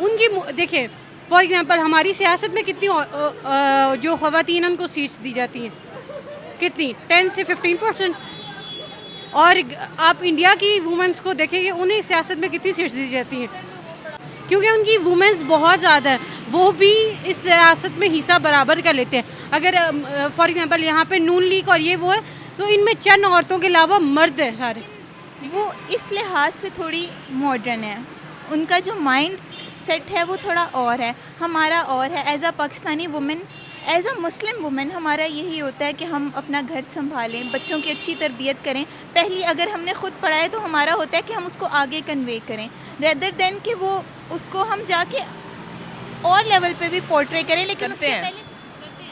देखिए for example हमारी सियासत में कितनी जो ख़वातीन उनको सीट्स दी जाती हैं, कितनी 10 से 15%। और आप इंडिया की वुमेंस को देखेंगे, उन्हें सियासत में कितनी सीट्स दी जाती हैं, क्योंकि उनकी वुमेंस बहुत ज़्यादा है, वो भी इस सियासत में हिस्सा बराबर कर लेते हैं। अगर फॉर एग्जांपल यहाँ पे नून लीग और ये वो है, तो इनमें चंद औरतों के अलावा मर्द हैं सारे। वो इस लिहाज से थोड़ी मॉडर्न है, उनका जो माइंड सेट है वो थोड़ा और है, हमारा और है। As a Pakistani women, as a Muslim women, हमारा यही होता है कि हम अपना घर संभालें, बच्चों की अच्छी तरबियत करें। पहली अगर हमने ख़ुद पढ़ा है तो हमारा होता है कि हम उसको आगे कन्वे करें, रेदर देन कि वो उसको हम जाके और लेवल पे भी पोर्ट्रे करें। लेकिन उससे पहले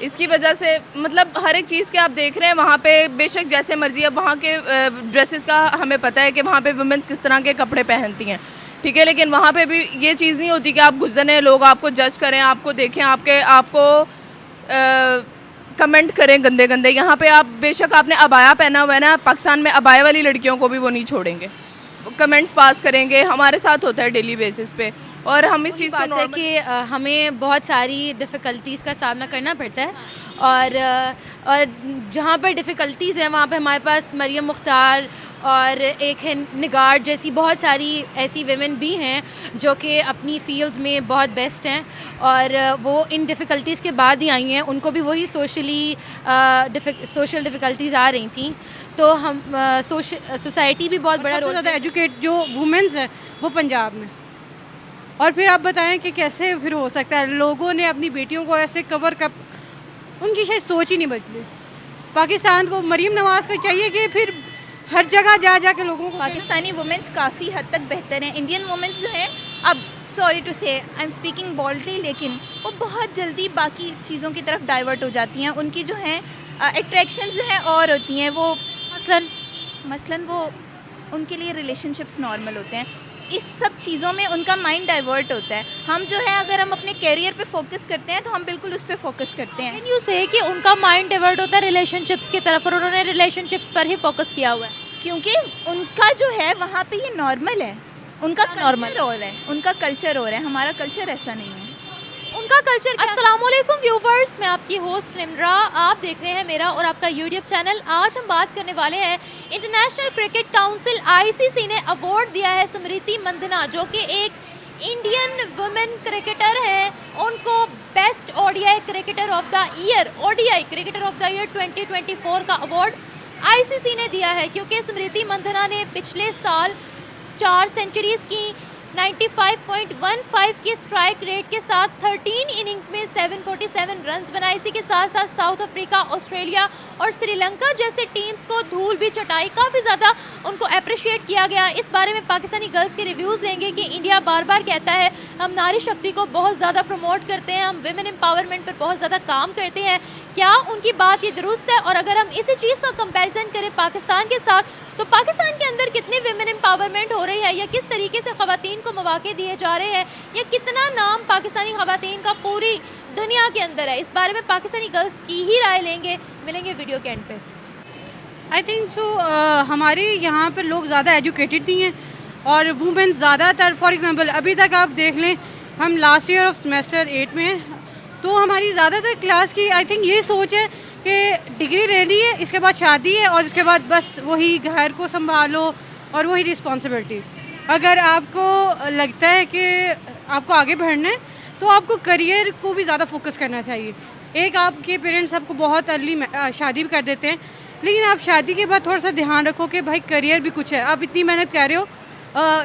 इसकी वजह से मतलब हर एक चीज़ के आप देख रहे हैं वहाँ पे, बेशक जैसे मर्जी है वहाँ के ड्रेसेस का हमें पता है कि वहाँ पे वुमेंस किस तरह के कपड़े पहनती हैं, ठीक है, लेकिन वहाँ पे भी ये चीज़ नहीं होती कि आप गुजरने लोग आपको जज करें, आपको देखें, आपको कमेंट करें गंदे गंदे। यहाँ पे आप बेशक आपने अबाया पहना हुआ है ना, पाकिस्तान में अबाया वाली लड़कियों को भी वो नहीं छोड़ेंगे, कमेंट्स पास करेंगे। हमारे साथ होता है डेली बेसिस पे, और हम इस चीज़ बात है कि हमें बहुत सारी डिफ़िकल्टीज़ का सामना करना पड़ता है, और जहाँ पर डिफ़िकल्टीज़ हैं वहाँ पे हमारे पास मरियम मुख्तार और एक है निगार जैसी बहुत सारी ऐसी वेमेन भी हैं जो कि अपनी फील्ड्स में बहुत बेस्ट हैं, और वो इन डिफ़िकल्टीज़ के बाद ही आई हैं। उनको भी वही सोशल डिफ़िकल्टीज़ आ रही थी, तो हम सोसाइटी भी बहुत बड़ा रोल। ज़्यादा एजुकेट जो वुमेंस हैं वो पंजाब में। और फिर आप बताएं कि कैसे फिर हो सकता है लोगों ने अपनी बेटियों को ऐसे कवर कर, उनकी शायद सोच ही नहीं बदली। पाकिस्तान को मरीम नवाज़ को चाहिए कि फिर हर जगह जा के लोगों को, पाकिस्तानी वुमेंस काफ़ी हद तक बेहतर हैं। इंडियन वुमेंस जो हैं, अब सॉरी टू से आई एम स्पीकिंग बोल्डली, लेकिन वो बहुत जल्दी बाकी चीज़ों की तरफ डाइवर्ट हो जाती हैं। उनकी जो हैं अट्रैक्शंस जो हैं और होती हैं, वो मसलन वो उनके लिए रिलेशनशिप्स नॉर्मल होते हैं। इस सब चीज़ों में उनका माइंड डाइवर्ट होता है। हम जो है अगर हम अपने कैरियर पे फोकस करते हैं तो हम बिल्कुल उस पर फोकस करते हैं। कैन यू से कि उनका माइंड डाइवर्ट होता है रिलेशनशिप्स की तरफ, और उन्होंने रिलेशनशिप्स पर ही फोकस किया हुआ है, क्योंकि उनका जो है वहाँ पे ये नॉर्मल है, उनका कल्चर और है, उनका कल्चर और है, हमारा कल्चर ऐसा नहीं है। उनका कल्चर। अस्सलाम वालेकुम व्यूवर्स, मैं आपकी होस्ट निम्रा, आप देख रहे हैं मेरा और आपका यूट्यूब चैनल। आज हम बात करने वाले हैं, इंटरनेशनल क्रिकेट काउंसिल ICC ने अवार्ड दिया है स्मृति मंधना, जो कि एक इंडियन वुमेन क्रिकेटर है, उनको best ODI cricketer of the year, ODI cricketer of the year 2024 का अवार्ड ICC ने दिया है, क्योंकि स्मृति मंधना ने पिछले साल 4 सेंचुरीज़ की, 95.15 की स्ट्राइक रेट के साथ 13 इनिंग्स में 747 रन्स बनाए। इसी के साथ साथ साउथ अफ्रीका, ऑस्ट्रेलिया और श्रीलंका जैसे टीम्स को धूल भी चटाई, काफ़ी ज़्यादा उनको अप्रिशिएट किया गया। इस बारे में पाकिस्तानी गर्ल्स के रिव्यूज़ लेंगे कि इंडिया बार बार कहता है हम नारी शक्ति को बहुत ज़्यादा प्रमोट करते हैं, हम विमेन एम्पावरमेंट पर बहुत ज़्यादा काम करते हैं, क्या उनकी बात ये दुरुस्त है? और अगर हम इसी चीज़ का कंपैरिजन करें पाकिस्तान के साथ, तो पाकिस्तान के अंदर कितनी विमेन एम्पावरमेंट हो रही है, या किस तरीके से ख़वातीन को मौक़े दिए जा रहे हैं, या कितना नाम पाकिस्तानी ख़वातीन का पूरी दुनिया के अंदर है, इस बारे में पाकिस्तानी गर्ल्स की ही राय लेंगे। मिलेंगे वीडियो के एंड पे। आई थिंक सो हमारे यहाँ पर लोग ज़्यादा एजुकेटेड नहीं हैं, और वुमेन ज़्यादातर, फॉर एग्जांपल अभी तक आप देख लें, हम लास्ट ईयर ऑफ सेमेस्टर 8 में हैं, तो हमारी ज़्यादातर क्लास की आई थिंक ये सोच है कि डिग्री लेनी है, इसके बाद शादी है, और इसके बाद बस वही घर को संभालो और वही रिस्पॉन्सिबिलिटी। अगर आपको लगता है कि आपको आगे बढ़ना है तो आपको करियर को भी ज़्यादा फोकस करना चाहिए। एक आपके पेरेंट्स आपको बहुत अर्ली शादी भी कर देते हैं, लेकिन आप शादी के बाद थोड़ा सा ध्यान रखो कि भाई करियर भी कुछ है। आप इतनी मेहनत कर रहे हो,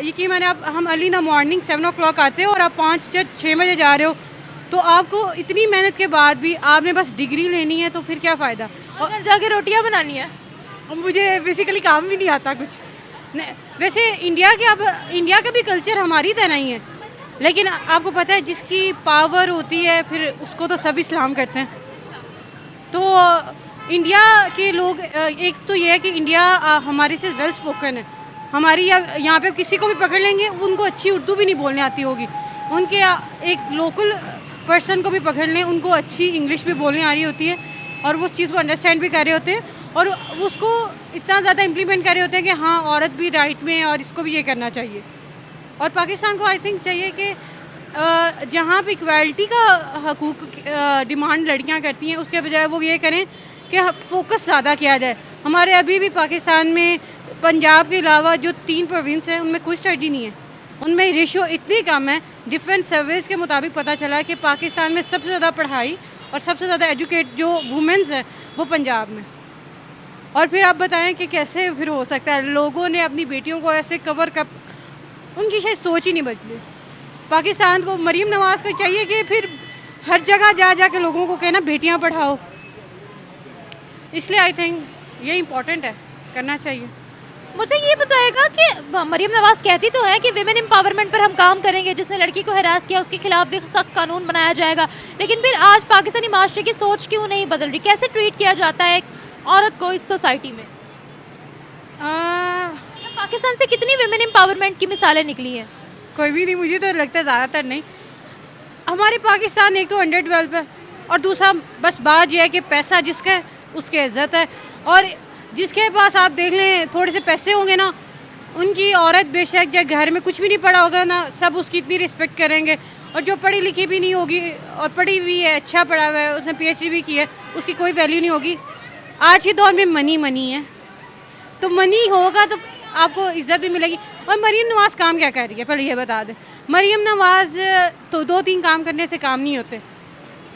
यकीन माने आप, हम अर्ली ना मॉर्निंग 7 o'clock आते हो और आप 5 या 6 बजे जा रहे हो, तो आपको इतनी मेहनत के बाद भी आपने बस डिग्री लेनी है, तो फिर क्या फ़ायदा। और घर जाके रोटियां बनानी है। और मुझे बेसिकली काम भी नहीं आता कुछ। वैसे इंडिया का भी कल्चर हमारी तरह ही है, लेकिन आपको पता है जिसकी पावर होती है फिर उसको तो सब इस्लाम करते हैं। तो इंडिया के लोग, एक तो ये है कि इंडिया हमारे से वेल स्पोकन है। हमारी यहाँ पे किसी को भी पकड़ लेंगे, उनको अच्छी उर्दू भी नहीं बोलने आती होगी, उनके एक लोकल पर्सन को भी पकड़ लें, उनको अच्छी इंग्लिश भी बोलने आ रही होती है, और वो उस चीज़ को अंडरस्टैंड भी कर रहे होते हैं, और उसको इतना ज़्यादा इम्प्लीमेंट कर रहे होते हैं कि हाँ औरत भी राइट में है और इसको भी ये करना चाहिए। और पाकिस्तान को आई थिंक चाहिए कि जहाँ पे इक्वालिटी का हकूक़ डिमांड लड़कियाँ करती हैं, उसके बजाय वो ये करें कि फोकस ज़्यादा किया जाए। हमारे अभी भी पाकिस्तान में पंजाब के अलावा जो 3 प्रोविंस हैं उनमें कोई स्टडी नहीं है, उनमें रेशियो इतनी कम है। डिफेंस सर्विस के मुताबिक पता चला कि पाकिस्तान में सबसे ज़्यादा पढ़ाई और सबसे ज़्यादा एजुकेट जो वुमेंस हैं वो पंजाब में। और फिर आप बताएं कि कैसे फिर हो सकता है लोगों ने अपनी बेटियों को ऐसे कवर कप, उनकी शायद सोच ही नहीं बदली। पाकिस्तान को मरीम नवाज़ को चाहिए कि फिर हर जगह जा जा के लोगों को कहना बेटियां पढ़ाओ, इसलिए आई थिंक ये इम्पोर्टेंट है, करना चाहिए। मुझे ये बताएगा कि मरीम नवाज़ कहती तो है कि विमेन एम्पावरमेंट पर हम काम करेंगे, जिसने लड़की को हरास किया उसके खिलाफ भी सख्त कानून बनाया जाएगा, लेकिन फिर आज पाकिस्तानी माशरे की सोच क्यों नहीं बदल रही? कैसे ट्रीट किया जाता है एक औरत को इस सोसाइटी में? पाकिस्तान से कितनी विमेन एम्पावरमेंट की मिसालें निकली हैं? कोई भी नहीं, मुझे तो लगता है ज़्यादातर नहीं। हमारे पाकिस्तान एक तो अंडर डेवलप है और दूसरा बस बात यह है कि पैसा जिसका है उसकी इज्जत है, और जिसके पास आप देख लें थोड़े से पैसे होंगे ना, उनकी औरत बेशक जब घर में कुछ भी नहीं पढ़ा होगा ना, सब उसकी इतनी रिस्पेक्ट करेंगे, और जो पढ़ी लिखी भी नहीं होगी और पढ़ी हुई है, अच्छा पढ़ा हुआ है, उसने PhD भी की है, उसकी कोई वैल्यू नहीं होगी। आज के दौर में मनी है, तो मनी होगा तो आपको इज्जत भी मिलेगी। और मरीम नवाज़ काम क्या कर रही है पहले ये बता दें। मरीम नवाज़ तो 2-3 काम करने से काम नहीं होते।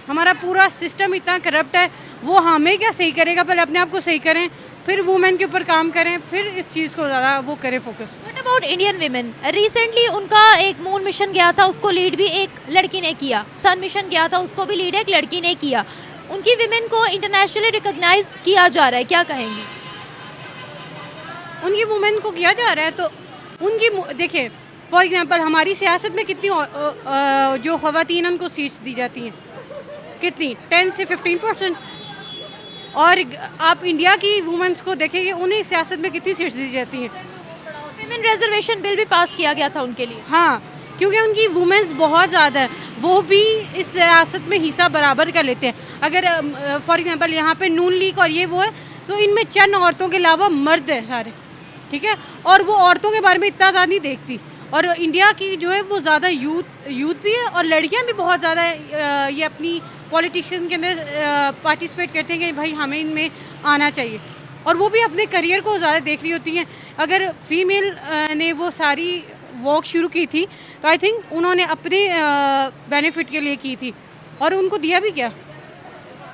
हमारा पूरा सिस्टम इतना करप्ट है, वो हमें क्या सही करेगा? पहले अपने आप को सही करें, फिर वुमेन के ऊपर काम करें, फिर इस चीज़ को ज़्यादा वो करें focus. What about Indian women? Recently उनका एक मून मिशन गया था, उसको लीड भी एक लड़की ने किया। सन मिशन गया था, उसको भी लीड एक लड़की ने किया। उनकी वीमेन को इंटरनेशनली रिकॉग्नाइज किया जा रहा है, क्या कहेंगी? उनकी वुमेन को किया जा रहा है तो उनकी देखिए, फॉर एग्जांपल हमारी सियासत में कितनी जो ख़वातीन उनको सीट्स दी जाती हैं, कितनी 10 से 15%। और आप इंडिया की वुमेन्स को देखेंगे, उन्हें सियासत में कितनी सीट्स दी जाती हैं। विमेन रिजर्वेशन बिल भी पास किया गया था उनके लिए। हाँ, क्योंकि उनकी वुमेन्स बहुत ज़्यादा है, वो भी इस सियासत में हिस्सा बराबर कर लेते हैं। अगर फॉर एग्जांपल यहाँ पे नून लीग और ये वो है, तो इनमें चंद औरतों के अलावा मर्द है सारे, ठीक है, और वो औरतों के बारे में इतना ज़्यादा नहीं देखती। और इंडिया की जो है वो ज़्यादा यूथ भी है, और लड़कियाँ भी बहुत ज़्यादा ये अपनी पॉलिटिशियन के अंदर पार्टिसिपेट करते हैं कि भाई हमें इनमें आना चाहिए, और वो भी अपने करियर को ज़्यादा देख रही होती हैं। अगर फीमेल ने वो सारी वॉक शुरू की थी तो आई थिंक उन्होंने अपने बेनिफिट के लिए की थी, और उनको दिया भी क्या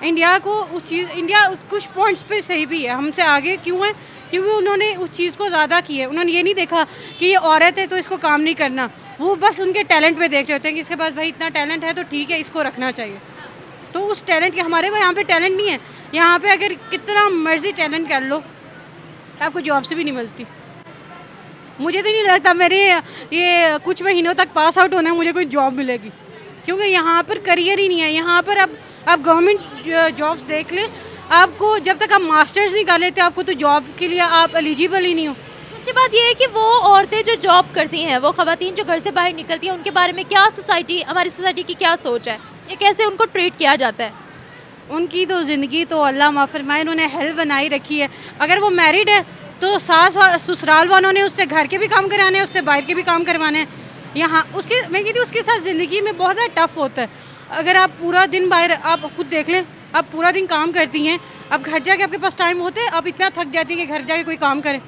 इंडिया को उस चीज़। इंडिया कुछ पॉइंट्स पे सही भी है, हमसे आगे क्यों है? क्योंकि उन्होंने उस चीज़ को ज़्यादा की है। उन्होंने ये नहीं देखा कि ये औरत है तो इसको काम नहीं करना, वो बस उनके टैलेंट पे देख रहे होते हैं कि इसके पास भाई इतना टैलेंट है तो ठीक है, इसको रखना चाहिए। तो उस टैलेंट के, हमारे यहाँ पे टैलेंट नहीं है। यहाँ पे अगर कितना मर्जी टैलेंट कर लो, आपको जॉब से भी नहीं मिलती। मुझे तो नहीं लगता मेरे ये कुछ महीनों तक पास आउट होना है मुझे कोई जॉब मिलेगी, क्योंकि यहाँ पर करियर ही नहीं है। यहाँ पर अब आप गवर्नमेंट जॉब्स देख लें, आपको जब तक आप मास्टर्स नहीं कर लेते, आपको तो जॉब के लिए आप एलिजिबल ही नहीं हो। दूसरी बात ये है कि वो औरतें जो जॉब करती हैं, वो ख़वातीन जो घर से बाहर निकलती हैं, उनके बारे में क्या हमारी सोसाइटी की क्या सोच है? ये कैसे उनको ट्रीट किया जाता है? उनकी तो ज़िंदगी तो अल्लाह माफ़ फरमाए, उन्होंने हेल बनाई रखी है। अगर वो मैरिड है तो सास ससुराल वालों ने उससे घर के भी काम कराने हैं, उससे बाहर के भी काम करवाने हैं। यहाँ उसके, मैं कहती हूँ उसके साथ ज़िंदगी में बहुत ज़्यादा टफ होता है। अगर आप पूरा दिन बाहर, आप खुद देख लें, आप पूरा दिन काम करती हैं, अब घर जाके आपके पास टाइम होता है, आप इतना थक जाती हैं कि घर जाके कोई काम करे,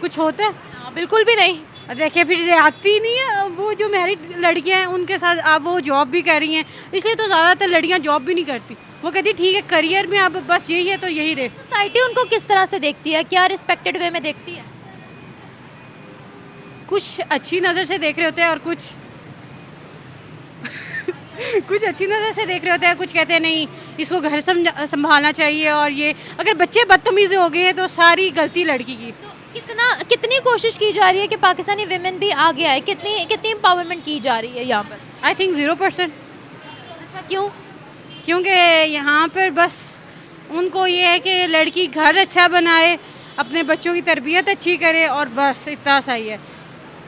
कुछ होता है? बिल्कुल भी नहीं। देखिए फिर से आती नहीं है। वो जो मैरिड लड़कियां हैं उनके साथ आप वो जॉब भी कर रही हैं, इसलिए तो ज़्यादातर लड़कियां जॉब भी नहीं करती। वो कहती ठीक है करियर में आप बस यही है तो यही रहे। सोसाइटी उनको किस तरह से देखती है? क्या रिस्पेक्टेड वे में देखती है? कुछ अच्छी नज़र से देख रहे होते हैं और कुछ कुछ अच्छी नज़र से देख रहे होते हैं, कुछ कहते हैं नहीं इसको घर संभालना चाहिए। और ये अगर बच्चे बदतमीज़ हो गए तो सारी गलती लड़की की। तो कितनी कोशिश की जा रही है कि पाकिस्तानी विमेन भी आगे आए? कितनी एम्पावरमेंट की जा रही है यहाँ पर? I think 0%। अच्छा, क्यों? क्योंकि यहाँ पर बस उनको ये है कि लड़की घर अच्छा बनाए, अपने बच्चों की तरबियत अच्छी करे, और बस इतना सा ही है।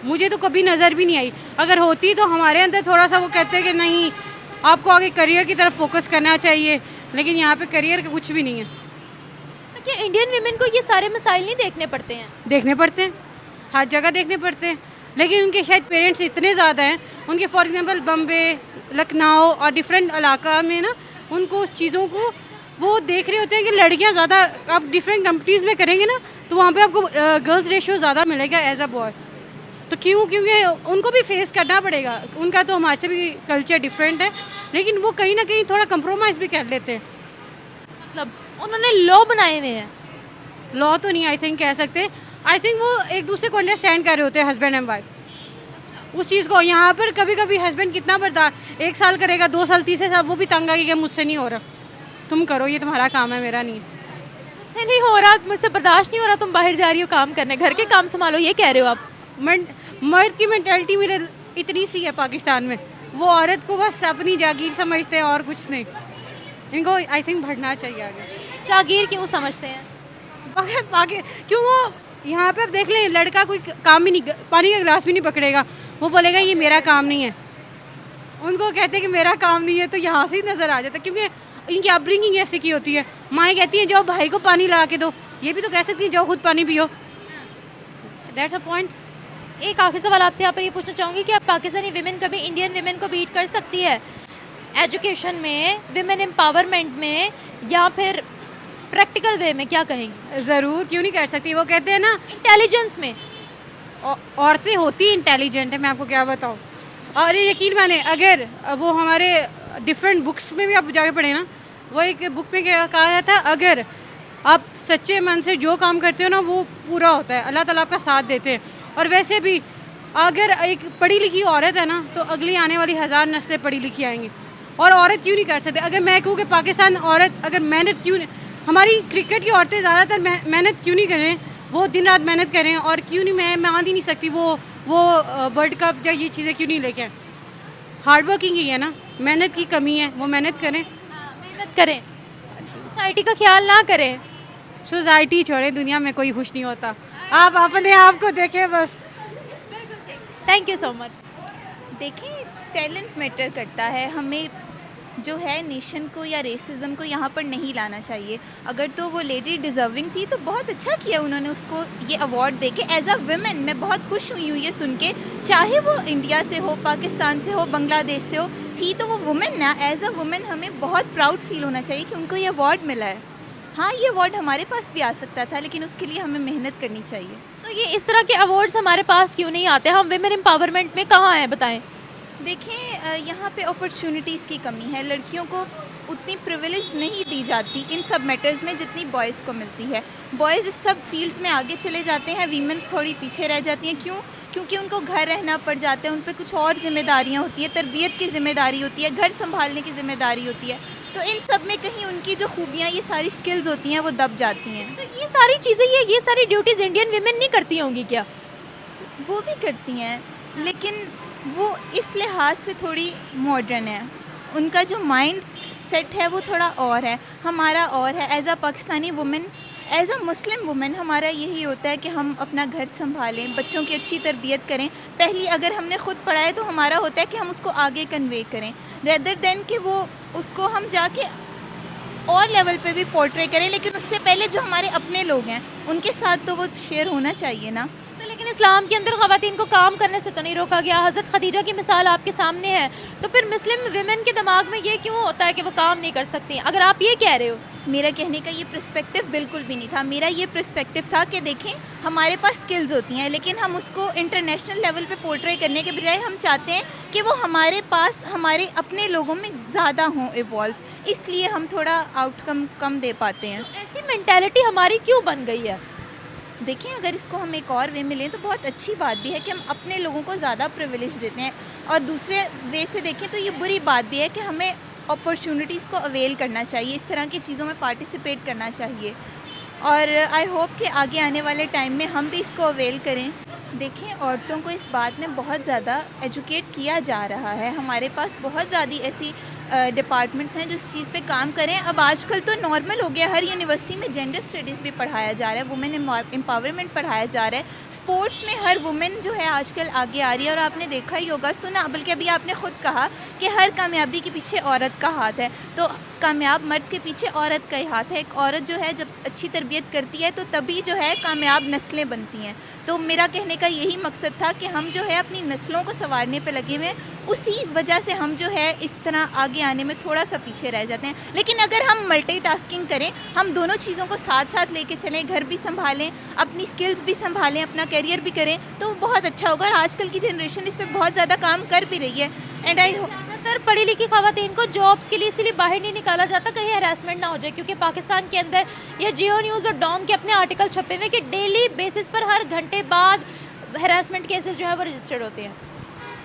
मुझे तो कभी नज़र भी नहीं आई। अगर होती तो हमारे अंदर थोड़ा सा वो कहते हैं कि नहीं आपको आगे करियर की तरफ फोकस करना चाहिए, लेकिन यहाँ पे करियर का कुछ भी नहीं है। तो क्या इंडियन विमेन को ये सारे मसाइल नहीं देखने पड़ते हैं? देखने पड़ते हैं, हर जगह देखने पड़ते हैं। लेकिन उनके शायद पेरेंट्स इतने ज़्यादा हैं, उनके फॉर एग्जांपल बम्बे, लखनऊ और डिफरेंट इलाका में ना उनको उस चीज़ों को वो देख रहे होते हैं कि लड़कियां ज़्यादा, आप डिफरेंट कंट्रीज़ में करेंगे ना तो वहाँ पे आपको गर्ल्स रेशियो ज़्यादा मिलेगा एज अ बॉय। तो क्योंकि उनको भी फेस करना पड़ेगा, उनका तो हमारे से भी कल्चर डिफरेंट है, लेकिन वो कहीं ना कहीं थोड़ा कंप्रोमाइज़ भी कर लेते हैं। मतलब उन्होंने लॉ बनाए हुए हैं। लॉ तो नहीं आई थिंक कह सकते, आई थिंक वो एक दूसरे को अंडरस्टैंड कर रहे होते हैं हस्बैंड एंड वाइफ उस चीज़ को। यहाँ पर कभी कभी हस्बैंड कितना बर्दाश्त 1 साल करेगा, 2 साल, तीसरे साल वो भी तंग आ कि मुझसे नहीं हो रहा, तुम करो, ये तुम्हारा काम है, मेरा नहीं है। मुझसे नहीं हो रहा, मुझसे बर्दाश्त नहीं हो रहा, तुम बाहर जा रही हो काम करने, घर के काम संभालो, ये कह रहे हो आप। मर्द की मेंटालिटी मेरे इतनी सी है पाकिस्तान में, वो औरत को बस अपनी जागीर समझते हैं और कुछ नहीं। इनको आई थिंक बढ़ना चाहिए आगे। जागीर क्यों समझते हैं? क्यों वो यहाँ पे आप देख लें, लड़का कोई काम भी नहीं, पानी का गिलास भी नहीं पकड़ेगा, वो बोलेगा ये मेरा काम नहीं है। उनको कहते हैं कि मेरा काम नहीं है, तो यहाँ से ही नज़र आ जाता है, क्योंकि इनकी अपब्रिंगिंग ऐसी की होती है। माएँ कहती हैं जाओ भाई को पानी ला के दो, ये भी तो कह सकती हैं जाओ खुद पानी पियो। That's a point. एक आखिरी सवाल आपसे यहाँ पर ये पूछना चाहूँगी कि आप पाकिस्तानी विमेन कभी इंडियन विमेन को बीट कर सकती है एजुकेशन में, विमेन एम्पावरमेंट में, या फिर प्रैक्टिकल वे में? क्या कहेंगे? ज़रूर, क्यों नहीं कर सकती। वो कहते हैं ना इंटेलिजेंस में औरतें होती इंटेलिजेंट है, मैं आपको क्या बताऊँ। और ये यकीन माने, अगर वो हमारे डिफरेंट बुक्स में भी आप जाके पढ़े ना, वो एक बुक में क्या कहा गया था, अगर आप सच्चे मन से जो काम करते हो ना वो पूरा होता है, अल्लाह ताला आपका साथ देते हैं। और वैसे भी अगर एक पढ़ी लिखी औरत है ना तो अगली आने वाली 1000 नस्लें पढ़ी लिखी आएंगी। और औरत क्यों नहीं कर सकते? अगर मैं कहूँ कि पाकिस्तान औरत अगर मेहनत क्यों नहीं, हमारी क्रिकेट की औरतें ज़्यादातर मेहनत क्यों नहीं करें, वो दिन रात मेहनत करें, और क्यों नहीं, मैं मान ही नहीं सकती वो वर्ल्ड कप या ये चीज़ें क्यों नहीं लेके आए। हार्ड वर्किंग ही है ना, मेहनत की कमी है, वो मेहनत करें, मेहनत करें, सोसाइटी का ख्याल ना करें। सोसाइटी छोड़े, दुनिया में कोई खुश नहीं होता, आप अपने आप को देखें बस। Thank you so much. देखिए, टैलेंट मैटर करता है, हमें जो है नेशन को या रेसिज्म को यहाँ पर नहीं लाना चाहिए। अगर तो वो लेडी डिज़र्विंग थी तो बहुत अच्छा किया उन्होंने उसको ये अवार्ड दे के। एज अ वुमेन मैं बहुत खुश हुई हूँ ये सुन के, चाहे वो इंडिया से हो, पाकिस्तान से हो, बांग्लादेश से हो, थी तो वो वुमेन ना। एज अ वुमेन हमें बहुत प्राउड फील होना चाहिए कि उनको ये अवार्ड मिला है। हाँ, ये अवार्ड हमारे पास भी आ सकता था, लेकिन उसके लिए हमें मेहनत करनी चाहिए। तो ये इस तरह के अवार्ड्स हमारे पास क्यों नहीं आते? हम विमेन एम्पावरमेंट में कहाँ हैं, बताएं। देखें, यहाँ पे अपॉर्चुनिटीज़ की कमी है, लड़कियों को उतनी प्रिविलेज नहीं दी जाती इन सब मैटर्स में जितनी बॉयज़ को मिलती है। बॉयज़ इस सब फील्ड्स में आगे चले जाते हैं, वीमेंस थोड़ी पीछे रह जाती हैं। क्यों? क्योंकि उनको घर रहना पड़ जाता है, उन पर कुछ और जिम्मेदारियाँ होती हैं, तरबियत की जिम्मेदारी होती है, घर संभालने की जिम्मेदारी होती है। तो इन सब में कहीं उनकी जो खूबियाँ, ये सारी स्किल्स होती हैं, वो दब जाती हैं। तो ये सारी चीज़ें, ये सारी ड्यूटीज़ इंडियन विमेन नहीं करती होंगी क्या? वो भी करती हैं, लेकिन वो इस लिहाज से थोड़ी मॉडर्न है, उनका जो माइंड सेट है वो थोड़ा और है, हमारा और है। As a Pakistani women, as a Muslim women, हमारा यही होता है कि हम अपना घर संभालें, बच्चों की अच्छी तरबियत करें। पहली अगर हमने ख़ुद पढ़ा है तो हमारा होता है कि हम उसको आगे कन्वे करें, रेदर देन कि वो उसको हम जाके और लेवल पे भी पोर्ट्रे करें। लेकिन उससे पहले जो हमारे अपने लोग हैं उनके साथ तो वो शेयर होना चाहिए ना। तो लेकिन इस्लाम के अंदर ख़वातीन को काम करने से तो नहीं रोका गया। हज़रत खदीजा की मिसाल आपके सामने है, तो फिर मुस्लिम विमेन के दिमाग में ये क्यों होता है कि वो काम नहीं कर सकती? अगर आप ये कह रहे हो, मेरा कहने का ये पर्सपेक्टिव बिल्कुल भी नहीं था। मेरा ये पर्सपेक्टिव था कि देखें, हमारे पास स्किल्स होती हैं, लेकिन हम उसको इंटरनेशनल लेवल पे पोर्ट्रे करने के बजाय हम चाहते हैं कि वो हमारे पास हमारे अपने लोगों में ज़्यादा हों इवॉल्व, इसलिए हम थोड़ा आउटकम कम दे पाते हैं। तो ऐसी मेंटालिटी हमारी क्यों बन गई है? देखें, अगर इसको हम एक और वे में लें तो बहुत अच्छी बात भी है कि हम अपने लोगों को ज़्यादा प्रिविलेज देते हैं, और दूसरे वे से देखें तो ये बुरी बात भी है कि हमें अपॉर्चुनिटीज़ को अवेल करना चाहिए, इस तरह की चीज़ों में पार्टिसिपेट करना चाहिए। और आई होप कि आगे आने वाले टाइम में हम भी इसको अवेल करें। देखें, औरतों को इस बात में बहुत ज़्यादा एजुकेट किया जा रहा है, हमारे पास बहुत ज़्यादा ऐसी डिपार्टमेंट्स हैं जो इस चीज़ पे काम करें। अब आजकल तो नॉर्मल हो गया, हर यूनिवर्सिटी में जेंडर स्टडीज़ भी पढ़ाया जा रहा है, वुमेन एम्पावरमेंट पढ़ाया जा रहा है। स्पोर्ट्स में हर वुमेन जो है आजकल आगे आ रही है। और आपने देखा ही होगा, सुना, बल्कि अभी आपने ख़ुद कहा कि हर कामयाबी के पीछे औरत का हाथ है। तो कामयाब मर्द के पीछे औरत का ही हाथ है। एक औरत जो है जब अच्छी तरबियत करती है तो तभी जो है कामयाब नस्लें बनती हैं। तो मेरा कहने का यही मकसद था कि हम जो है अपनी नस्लों को संवारने पे लगे हुए हैं, उसी वजह से हम जो है इस तरह आगे आने में थोड़ा सा पीछे रह जाते हैं। लेकिन अगर हम मल्टीटास्किंग करें, हम दोनों चीज़ों को साथ साथ लेके चलें, घर भी संभालें, अपनी स्किल्स भी संभालें, अपना करियर भी करें, तो बहुत अच्छा होगा। और आजकल की जनरेशन इस पर बहुत ज़्यादा काम कर भी रही है। एंड आई होप ज़्यादातर पढ़ी लिखी ख़वातीन को जॉब्स के लिए इसलिए बाहर नहीं निकाला जाता कहीं हैरेसमेंट ना हो जाए, क्योंकि पाकिस्तान के अंदर ये जियो न्यूज़ और डॉम के अपने आर्टिकल छपे हुए कि डेली बेसिस पर हर घंटे बाद हैरेसमेंट केसेस जो है वो रजिस्टर्ड होते हैं,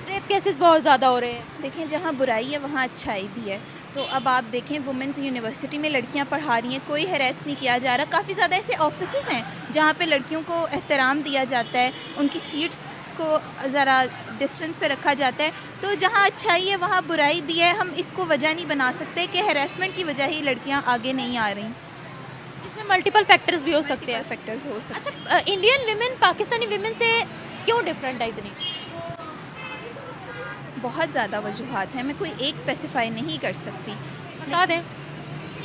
रेप केसेस बहुत ज़्यादा हो रहे हैं। देखें, जहाँ बुराई है वहाँ अच्छाई भी है। तो अब आप देखें, वुमेंस यूनिवर्सिटी में लड़कियाँ पढ़ा रही हैं, कोई हैरेस नहीं किया जा रहा। काफ़ी ज़्यादा ऐसे ऑफिसेज़ हैं जहाँ पे लड़कियों को एहतराम दिया जाता है, उनकी सीट्स को ज़रा डिस्टेंस पे रखा जाता है। तो जहाँ अच्छाई है वहाँ बुराई भी है। हम इसको वजह नहीं बना सकते कि हैरेसमेंट की वजह ही लड़कियाँ आगे नहीं आ रही। इसमें मल्टीपल फैक्टर्स भी हो सकते हैं। फैक्टर्स हो सकते हैं। अच्छा, इंडियन विमेन पाकिस्तानी विमेन से क्यों डिफरेंट है इतनी? बहुत ज़्यादा वजूहात हैं, मैं कोई एक स्पेसिफाई नहीं कर सकती। बता दें।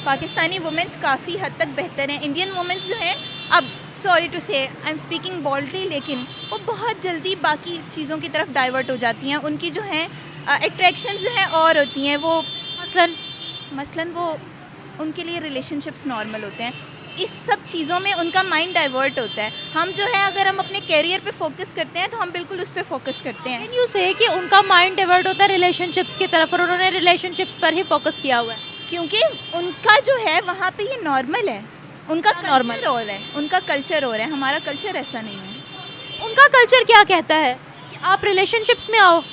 पाकिस्तानी वुमेंस काफ़ी हद तक बेहतर हैं। इंडियन वुमेंस जो हैं, अब सॉरी टू से आई एम स्पीकिंग बोल्डली, लेकिन वो बहुत जल्दी बाकी चीज़ों की तरफ डाइवर्ट हो जाती हैं। उनकी जो हैं अट्रैक्शंस जो हैं और होती हैं, वो मसलन वो उनके लिए रिलेशनशिप्स नॉर्मल होते हैं। इस सब चीज़ों में उनका माइंड डाइवर्ट होता है। हम जो है अगर हम अपने कैरियर पे फोकस करते हैं तो हम बिल्कुल उस पर फोकस करते हैं। कैन यू से कि उनका माइंड डाइवर्ट होता है रिलेशनशिप्स की तरफ और उन्होंने रिलेशनशिप्स पर ही फोकस किया हुआ है? क्योंकि उनका जो है वहाँ पे ये नॉर्मल है, उनका कल्चर और है, उनका कल्चर और है, हमारा कल्चर ऐसा नहीं है। उनका कल्चर क्या कहता है कि आप रिलेशनशिप्स में आओ?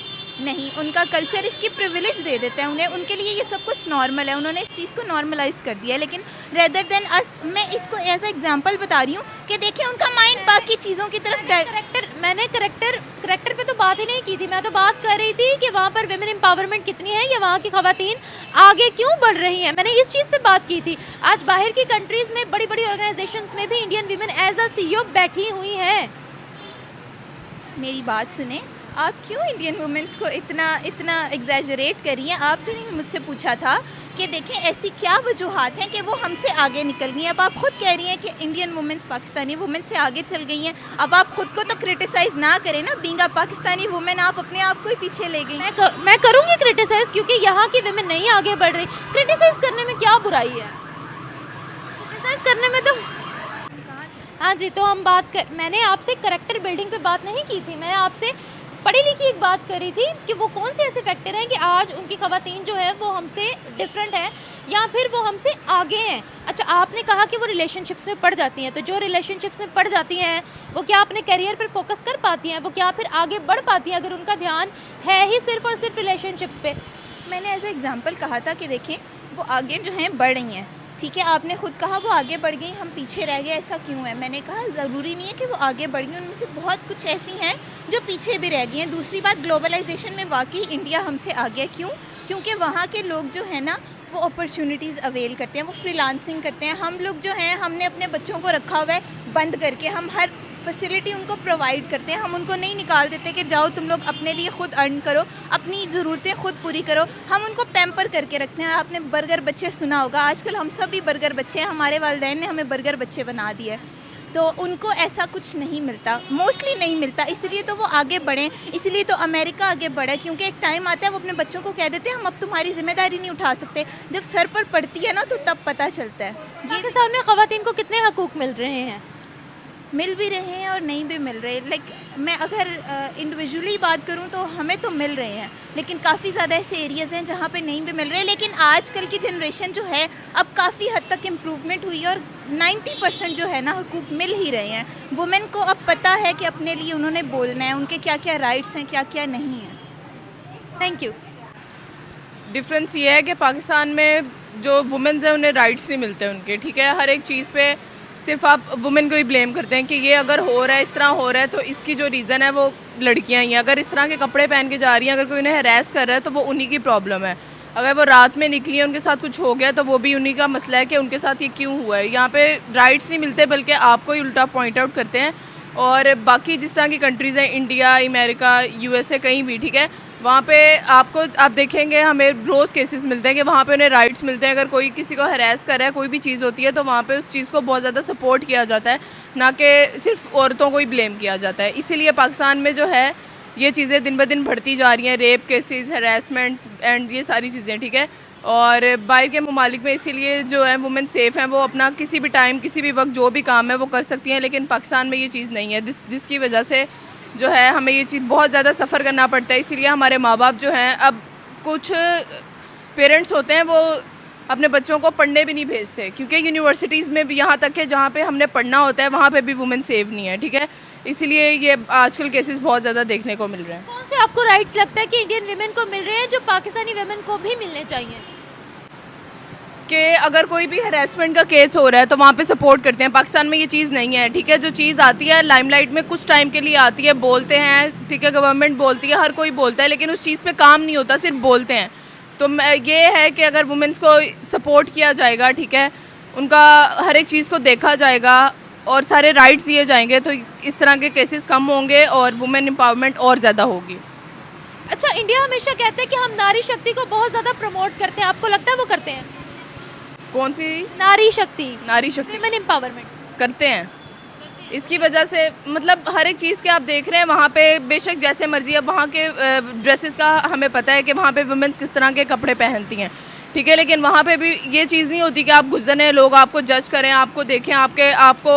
नहीं, उनका कल्चर इसकी प्रिविलेज दे देता है उन्हें, उनके लिए ये सब कुछ नॉर्मल है, उन्होंने इस चीज़ को नॉर्मलाइज कर दिया है। लेकिन रेदर देन अस, मैं इसको एज एग्जांपल बता रही हूँ कि देखिए उनका माइंड बाकी चीज़ों की तरफ मैंने करेक्टर पे तो बात ही नहीं की थी। मैं तो बात कर रही थी कि वहाँ पर विमेन एम्पावरमेंट कितनी है या वहाँ की खवातीन आगे क्यों बढ़ रही हैं। मैंने इस चीज़ पे बात की थी। आज बाहर की कंट्रीज़ में बड़ी बड़ी ऑर्गेनाइजेशंस में भी Indian women as a CEO बैठी हुई हैं। मेरी बात सुने, आप क्यों इंडियन वुमेंस को इतना एग्जैजरेट करी हैं? आपने मुझसे पूछा था कि देखें ऐसी क्या वजूहात हैं कि वो हमसे आगे निकल गई हैं। अब आप खुद कह रही हैं कि इंडियन वुमेंस पाकिस्तानी वुमेन से आगे चल गई हैं। अब आप खुद को तो क्रिटिसाइज़ ना करें ना, बीइंग अ पाकिस्तानी वुमेन आप अपने आप को ही पीछे ले गई। मैं करूँगी क्रिटिसाइज़, क्योंकि यहाँ की विमेन नहीं आगे बढ़ रही। क्रिटिसाइज़ करने में क्या बुराई है? क्रिटिसाइज़ करने में तो हाँ जी। तो हम मैंने आपसे करेक्टर बिल्डिंग पे बात नहीं की थी, मैं आपसे पढ़ी लिखी एक बात करी थी कि वो कौन से ऐसे फैक्टर हैं कि आज उनकी खवातीन जो है वो हमसे डिफरेंट है या फिर वो हमसे आगे हैं। अच्छा, आपने कहा कि वो रिलेशनशिप्स में पड़ जाती हैं, तो जो रिलेशनशिप्स में पड़ जाती हैं वो क्या अपने करियर पर फोकस कर पाती हैं? वो क्या फिर आगे बढ़ पाती हैं अगर उनका ध्यान है ही सिर्फ और सिर्फ रिलेशनशिप्स पे? मैंने एज एग्जांपल कहा था कि देखें वो आगे जो हैं बढ़ रही हैं, ठीक है। आपने खुद कहा वो आगे बढ़ गई, हम पीछे रह गए, ऐसा क्यों है? मैंने कहा ज़रूरी नहीं है कि वो आगे बढ़ गई, उनमें से बहुत कुछ ऐसी हैं जो पीछे भी रह गई हैं। दूसरी बात, ग्लोबलाइजेशन में वाकई इंडिया हमसे आगे है। क्यों? क्योंकि वहाँ के लोग जो है ना वो अपॉर्चुनिटीज़ अवेल करते हैं, वो फ्रीलांसिंग करते हैं। हम लोग जो हैं, हमने अपने बच्चों को रखा हुआ है बंद करके, हम हर फैसिलिटी उनको प्रोवाइड करते हैं। हम उनको नहीं निकाल देते कि जाओ तुम लोग अपने लिए खुद अर्न करो, अपनी ज़रूरतें खुद पूरी करो। हम उनको पैम्पर करके रखते हैं। आपने बर्गर बच्चे सुना होगा, आजकल हम सब भी बर्गर बच्चे हैं, हमारे वालिदैन ने हमें बर्गर बच्चे बना दिए। तो उनको ऐसा कुछ नहीं मिलता, मोस्टली नहीं मिलता, इसलिए तो वो आगे बढ़ें, इसलिए तो अमेरिका आगे बढ़े। क्योंकि एक टाइम आता है वो अपने बच्चों को कह देते हैं हम अब तुम्हारी जिम्मेदारी नहीं उठा सकते। जब सर पर पड़ती है ना तो तब पता चलता है। ये सामने खवातीन को कितने हकूक़ मिल रहे हैं? मिल भी रहे हैं और नहीं भी मिल रहे। लाइक मैं अगर इंडिविजुअली बात करूं तो हमें तो मिल रहे हैं, लेकिन काफ़ी ज़्यादा ऐसे एरियाज़ हैं जहां पे नहीं भी मिल रहे। लेकिन आजकल की जनरेशन जो है अब काफ़ी हद तक इम्प्रूवमेंट हुई है और 90% जो है ना हुकूक मिल ही रहे हैं। वुमेन को अब पता है कि अपने लिए उन्होंने बोलना है, उनके क्या क्या राइट्स हैं, क्या क्या नहीं है। Thank you. डिफरेंस ये है कि पाकिस्तान में जो वुमेन्स हैं उन्हें राइट्स नहीं मिलते उनके, ठीक है। हर एक चीज़ पे सिर्फ आप वुमेन को ही ब्लेम करते हैं कि ये अगर हो रहा है, इस तरह हो रहा है, तो इसकी जो रीज़न है वो लड़कियां ही हैं। अगर इस तरह के कपड़े पहन के जा रही हैं, अगर कोई उन्हें हैरेस कर रहा है तो वो उन्हीं की प्रॉब्लम है। अगर वो रात में निकली है, उनके साथ कुछ हो गया, तो वो भी उन्हीं का मसला है कि उनके साथ ये क्यों हुआ है। यहाँ पे राइट्स नहीं मिलते, बल्कि आपको ही उल्टा पॉइंट आउट करते हैं। और बाकी जिस तरह की कंट्रीज़ हैं, इंडिया, अमेरिका, यूएसए, कहीं भी, ठीक है, वहाँ पे आप देखेंगे हमें रोज़ केसेस मिलते हैं कि वहाँ पे उन्हें राइट्स मिलते हैं। अगर कोई किसी को हरास कर रहा है, कोई भी चीज़ होती है, तो वहाँ पे उस चीज़ को बहुत ज़्यादा सपोर्ट किया जाता है, ना कि सिर्फ औरतों को ही ब्लेम किया जाता है। इसीलिए पाकिस्तान में जो है ये चीज़ें दिन ब दिन बढ़ती जा रही हैं, रेप केसेस, हरासमेंट्स एंड ये सारी चीज़ें, ठीक है। और बाहर के ममालिक में इसीलिए जो है वुमेन सेफ़ हैं, वो अपना किसी भी टाइम, किसी भी वक्त जो भी काम है वो कर सकती हैं। लेकिन पाकिस्तान में ये चीज़ नहीं है, जिसकी वजह से जो है हमें ये चीज़ बहुत ज़्यादा सफ़र करना पड़ता है। इसीलिए हमारे माँ बाप जो हैं, अब कुछ पेरेंट्स होते हैं वो अपने बच्चों को पढ़ने भी नहीं भेजते, क्योंकि यूनिवर्सिटीज़ में भी, यहाँ तक है जहाँ पे हमने पढ़ना होता है, वहाँ पे भी वुमेन सेव नहीं है, ठीक है। इसीलिए ये आजकल केसेस बहुत ज़्यादा देखने को मिल रहे हैं। कौन से आपको राइट्स लगता है कि इंडियन वीमेन को मिल रहे हैं जो पाकिस्तानी वीमेन को भी मिलने चाहिए? कि अगर कोई भी हरासमेंट का केस हो रहा है तो वहाँ पे सपोर्ट करते हैं। पाकिस्तान में ये चीज़ नहीं है, ठीक है। जो चीज़ आती है लाइमलाइट में कुछ टाइम के लिए आती है, बोलते हैं, ठीक है, गवर्नमेंट बोलती है, हर कोई बोलता है, लेकिन उस चीज़ पे काम नहीं होता, सिर्फ बोलते हैं। तो ये है कि अगर वुमेंस को सपोर्ट किया जाएगा, ठीक है, उनका हर एक चीज़ को देखा जाएगा और सारे राइट्स दिए जाएंगे, तो इस तरह के केसेस कम होंगे और वुमेन एम्पावरमेंट और ज़्यादा होगी। अच्छा, इंडिया हमेशा कहते हैं कि हम नारी शक्ति को बहुत ज़्यादा प्रमोट करते हैं, आपको लगता है वो करते हैं? कौन सी नारी शक्ति, वीमेन एम्पावरमेंट करते हैं। इसकी वजह से मतलब हर एक चीज़ के आप देख रहे हैं वहाँ पे, बेशक जैसे मर्जी, अब वहाँ के ड्रेसेस का हमें पता है कि वहाँ पे वुमेन्स किस तरह के कपड़े पहनती हैं, ठीक है। लेकिन वहाँ पे भी ये चीज़ नहीं होती कि आप गुजरने लोग आपको जज करें, आपको देखें, आपको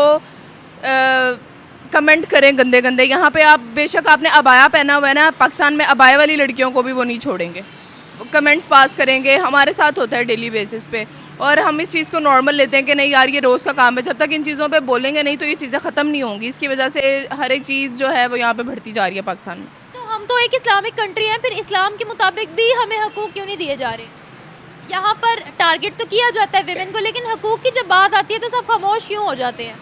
कमेंट करें गंदे गंदे। यहाँ पे आप बेशक आपने अबाया पहना हुआ है ना, पाकिस्तान में अबाया वाली लड़कियों को भी वो नहीं छोड़ेंगे, कमेंट्स पास करेंगे। हमारे साथ होता है डेली बेसिस पे, और हम इस चीज़ को नॉर्मल लेते हैं कि नहीं यार ये रोज़ का काम है। जब तक इन चीज़ों पे बोलेंगे नहीं तो ये चीज़ें ख़त्म नहीं होंगी। इसकी वजह से हर एक चीज़ जो है वो यहाँ पे बढ़ती जा रही है पाकिस्तान में। तो हम तो एक इस्लामिक कंट्री है, फिर इस्लाम के मुताबिक भी हमें हकूक़ क्यों नहीं दिए जा रहे? यहाँ पर टारगेट तो किया जाता है विमेन को, लेकिन हकूक़ की जब बात आती है तो सब खामोश क्यों हो जाते हैं?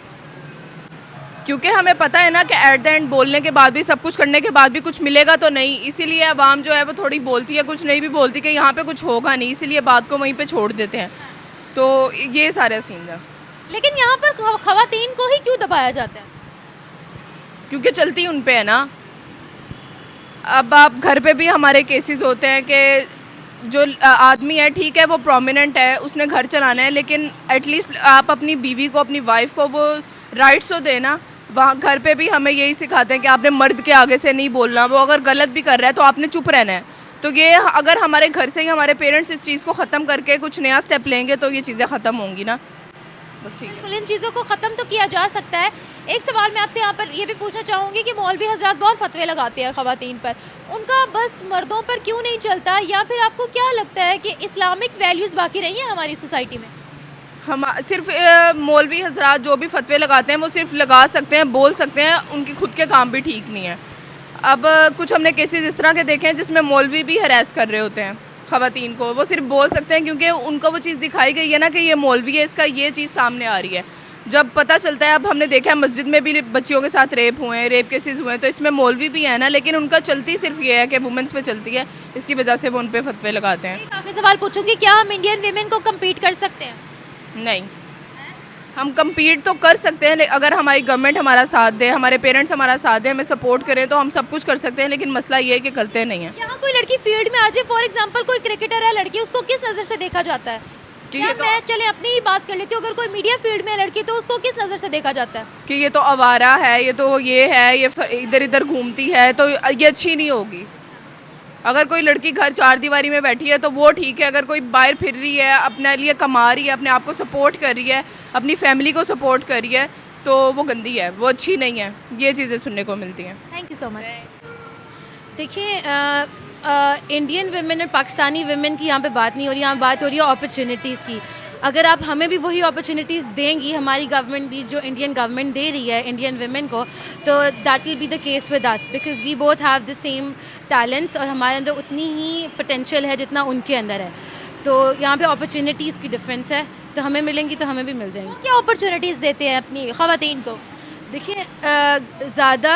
क्योंकि हमें पता है ना कि एट द एंड बोलने के बाद भी, सब कुछ करने के बाद भी कुछ मिलेगा तो नहीं। इसीलिए अवाम जो है वो थोड़ी बोलती है, कुछ नहीं भी बोलती कि यहाँ पे कुछ होगा नहीं, इसीलिए बात को वहीं पे छोड़ देते हैं। तो ये सारे सीन है। लेकिन यहाँ पर ख़वातीन को ही क्यों दबाया जाता है? क्योंकि चलती उन पे है ना। अब आप घर पे भी हमारे केसेस होते हैं कि जो आदमी है, ठीक है, वो प्रोमिनेंट है, उसने घर चलाना है, लेकिन एटलीस्ट आप अपनी बीवी को, अपनी वाइफ को वो राइट्स तो देना। वहाँ घर पे भी हमें यही सिखाते हैं कि आपने मर्द के आगे से नहीं बोलना, वो अगर गलत भी कर रहा है तो आपने चुप रहना है। तो ये अगर हमारे घर से ही हमारे पेरेंट्स इस चीज़ को ख़त्म करके कुछ नया स्टेप लेंगे तो ये चीज़ें ख़त्म होंगी ना, बस ठीक है। बिल्कुल, इन चीज़ों को ख़त्म तो किया जा सकता है। एक सवाल मैं आपसे यहाँ पर ये भी पूछना चाहूँगी कि मौलवी हज़रात बहुत फतवे लगाते हैं ख़वातीन पर, उनका बस मर्दों पर क्यों नहीं चलता? या फिर आपको क्या लगता है कि इस्लामिक वैल्यूज़ बाकी रही हैं हमारी सोसाइटी में? हम सिर्फ मौलवी हजरात जो भी फतवे लगाते हैं वो सिर्फ लगा सकते हैं, बोल सकते हैं, उनकी खुद के काम भी ठीक नहीं है। अब कुछ हमने केसेस इस तरह के देखे हैं जिसमें मौलवी भी हरास कर रहे होते हैं ख़वातीन को, वो सिर्फ बोल सकते हैं क्योंकि उनको वो चीज़ दिखाई गई है ना कि ये मौलवी है, इसका ये चीज़ सामने आ रही है। जब पता चलता है, अब हमने देखा है मस्जिद में भी बच्चियों के साथ रेप हुए हैं, रेप केसेस हुए हैं, तो इसमें मौलवी भी है ना, लेकिन उनका चलती सिर्फ ये है कि वुमेंस पे चलती है, इसकी वजह से वो उन पर फतवे लगाते हैं। एक आखिरी सवाल पूछूंगी, क्या हम इंडियन वीमेन को कम्पीट कर सकते हैं? नहीं, हम कम्पीट तो कर सकते हैं अगर हमारी गवर्नमेंट हमारा साथ दे, हमारे पेरेंट्स हमारा साथ दे, हमें सपोर्ट करें तो हम सब कुछ कर सकते हैं, लेकिन मसला ये है कि करते नहीं हैं। यहाँ कोई लड़की फील्ड में आ जाए, फॉर एग्जांपल कोई क्रिकेटर है लड़की, उसको किस नज़र से देखा जाता है? या मैं चले अपनी ही बात कर लेती हूँ, अगर कोई मीडिया फील्ड में लड़की तो उसको किस नज़र से देखा जाता है? कि ये तो आवारा है, ये तो ये है, ये इधर इधर घूमती है, तो ये अच्छी नहीं होगी। अगर कोई लड़की घर चार दीवारी में बैठी है तो वो ठीक है, अगर कोई बाहर फिर रही है, अपने लिए कमा रही है, अपने आप को सपोर्ट कर रही है, अपनी फैमिली को सपोर्ट कर रही है, तो वो गंदी है, वो अच्छी नहीं है। ये चीज़ें सुनने को मिलती हैं। Thank you so much. देखिए, इंडियन वुमेन और पाकिस्तानी वुमेन की यहाँ पे बात नहीं हो रही, यहाँ बात हो रही है अपॉर्चुनिटीज़ की। अगर आप हमें भी वही अपॉर्चुनिटीज़ देंगी, हमारी गवर्नमेंट भी जो इंडियन गवर्नमेंट दे रही है इंडियन वुमेन को, तो that will be the case with us, because we both have the same talents और हमारे अंदर उतनी ही पोटेंशियल है जितना उनके अंदर है। तो यहाँ पे अपॉर्चुनिटीज़ की डिफरेंस है, तो हमें मिलेंगी तो हमें भी मिल जाएंगी। क्या अपॉर्चुनिटीज़ देते हैं अपनी ख़वातीन को? देखिए ज़्यादा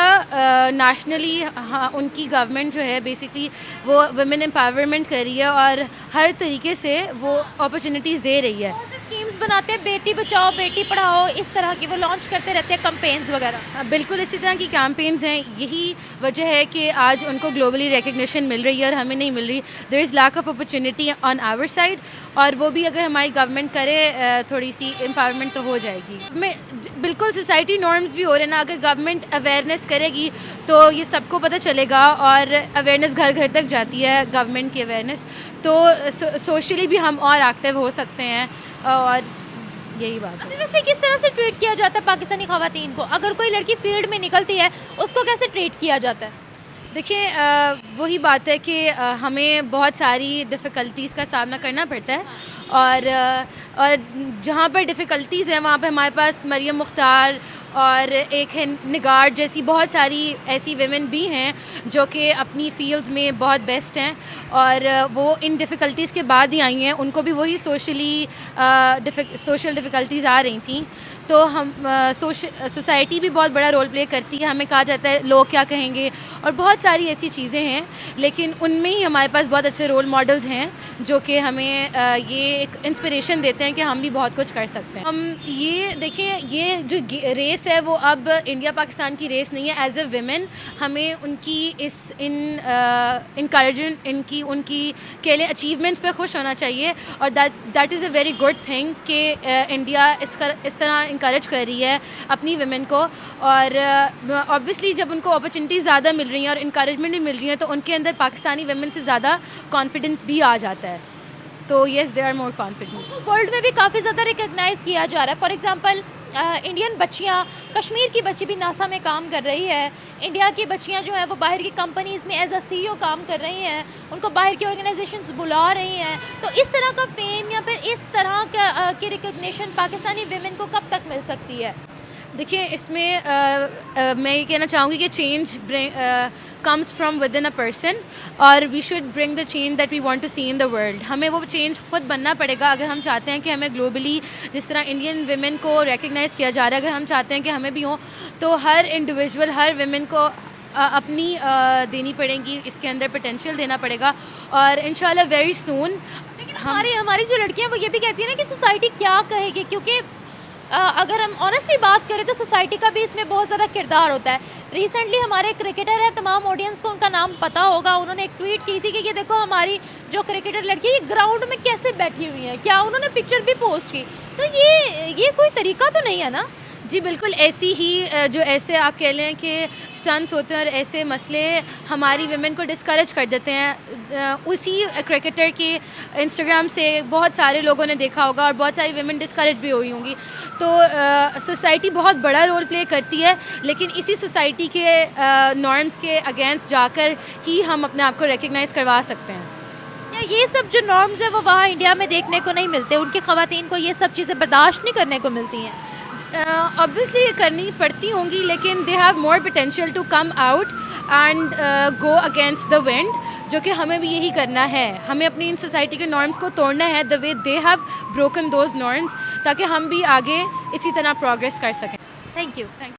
नेशनली हाँ उनकी गवर्नमेंट जो है बेसिकली वो वुमेन एम्पावरमेंट कर रही है और हर तरीके से वो अपॉर्चुनिटीज़ दे रही है। बहुत से स्कीम्स बनाते हैं, बेटी बचाओ बेटी पढ़ाओ, इस तरह की वो लॉन्च करते रहते हैं कैंपेन्स वगैरह। बिल्कुल इसी तरह की कैंपेन्स हैं, यही वजह है कि आज उनको ग्लोबली रिकग्निशन मिल रही है और हमें नहीं मिल रही। There is lack of opportunity on our side, और वो भी अगर हमारी गवर्नमेंट करे थोड़ी सी एम्पावरमेंट तो हो जाएगी। मैं बिल्कुल सोसाइटी नॉर्म्स भी हो रहे हैं ना, अगर गवर्नमेंट अवेयरनेस करेगी तो ये सबको पता चलेगा, और अवेयरनेस घर घर तक जाती है गवर्नमेंट की अवेयरनेस, तो सोशली भी हम और एक्टिव हो सकते हैं, और यही बात है। अभी वैसे किस तरह से ट्रीट किया जाता है पाकिस्तानी ख़वातीन को? अगर कोई लड़की फील्ड में निकलती है उसको कैसे ट्रीट किया जाता है? देखिए वही बात है कि हमें बहुत सारी डिफ़िकल्टीज़ का सामना करना पड़ता है, और जहाँ पर डिफ़िकल्टीज़ हैं वहाँ पे हमारे पास मरियम मुख्तार और एक है निगार जैसी बहुत सारी ऐसी विमेन भी हैं जो कि अपनी फील्ड्स में बहुत बेस्ट हैं, और वो इन डिफ़िकल्टीज़ के बाद ही आई हैं। उनको भी वही सोशल डिफ़िकल्टीज़ आ रही थी, तो हम सोसाइटी भी बहुत बड़ा रोल प्ले करती है। हमें कहा जाता है लोग क्या कहेंगे, और बहुत सारी ऐसी चीज़ें हैं, लेकिन उनमें ही हमारे पास बहुत अच्छे रोल मॉडल्स हैं जो कि हमें ये एक इंस्पिरेशन देते हैं कि हम भी बहुत कुछ कर सकते हैं। हम ये देखिए, ये जो रेस है वो अब इंडिया पाकिस्तान की रेस नहीं है। एज ए विमेन हमें उनकी इनकी उनकी के लिए अचीवमेंट्स पे खुश होना चाहिए, और that is a very good thing कि इंडिया इस तरह इंकरेज कर रही है अपनी विमेन को, और ऑब्वियसली जब उनको अपॉर्चुनिटीज़ ज़्यादा मिल रही हैं और इंकरेजमेंट भी मिल रही है तो उनके अंदर पाकिस्तानी विमेन से ज़्यादा कॉन्फिडेंस भी आ जाता है, तो yes they are more confident. World में भी काफ़ी ज़्यादा रिकग्नाइज़ किया जा रहा है। फॉर एग्जांपल इंडियन बच्चियाँ, कश्मीर की बच्ची भी नासा में काम कर रही है, इंडिया की बच्चियाँ जो हैं वो बाहर की कंपनीज़ में एज अ CEO काम कर रही हैं, उनको बाहर की ऑर्गेनाइजेशंस बुला रही हैं। तो इस तरह का फेम या फिर इस तरह की रिकग्निशन पाकिस्तानी विमेन को कब तक मिल सकती है? देखिए इसमें मैं ये कहना चाहूँगी कि change comes from within a person, और we should bring the change that we want to see in the world. हमें वो चेंज खुद बनना पड़ेगा अगर हम चाहते हैं कि हमें ग्लोबली जिस तरह इंडियन विमेन को रिकग्नाइज़ किया जा रहा है, अगर हम चाहते हैं कि हमें भी हो, तो हर इंडिविजुअल, हर विमेन को अपनी देनी पड़ेगी, इसके अंदर पोटेंशियल देना पड़ेगा, और इंशाल्लाह वेरी सून। लेकिन हमारी जो लड़कियाँ वो ये भी कहती हैं ना कि सोसाइटी क्या कहेगी, क्योंकि अगर हम ऑनेस्टली बात करें तो सोसाइटी का भी इसमें बहुत ज़्यादा किरदार होता है। रिसेंटली हमारे क्रिकेटर है, तमाम ऑडियंस को उनका नाम पता होगा, उन्होंने एक ट्वीट की थी कि ये देखो हमारी जो क्रिकेटर लड़की है ग्राउंड में कैसे बैठी हुई है, क्या उन्होंने पिक्चर भी पोस्ट की। तो ये कोई तरीका तो नहीं है ना? जी बिल्कुल, ऐसी ही जो ऐसे आप कह लें कि स्टंट्स होते हैं और ऐसे मसले हमारी विमेन को डिस्करेज कर देते हैं। उसी क्रिकेटर के इंस्टाग्राम से बहुत सारे लोगों ने देखा होगा और बहुत सारी विमेन डिस्करेज भी हुई होंगी। तो सोसाइटी बहुत बड़ा रोल प्ले करती है, लेकिन इसी सोसाइटी के नॉर्म्स के अगेंस्ट जाकर ही हम अपने आप को रिकग्नाइज़ करवा सकते हैं। या ये सब जो नॉर्म्स है वो वहाँ इंडिया में देखने को नहीं मिलते, उनकी ख़वातीन को ये सब चीज़ें बर्दाश्त नहीं करने को मिलती हैं? ऑब्वियसली करनी पड़ती होंगी, लेकिन they have more potential to come out and go against the wind, जो कि हमें भी यही करना है। हमें अपनी इन सोसाइटी के नॉर्म्स को तोड़ना है the way they have broken those norms, ताकि हम भी आगे इसी तरह प्रोग्रेस कर सकें। Thank you.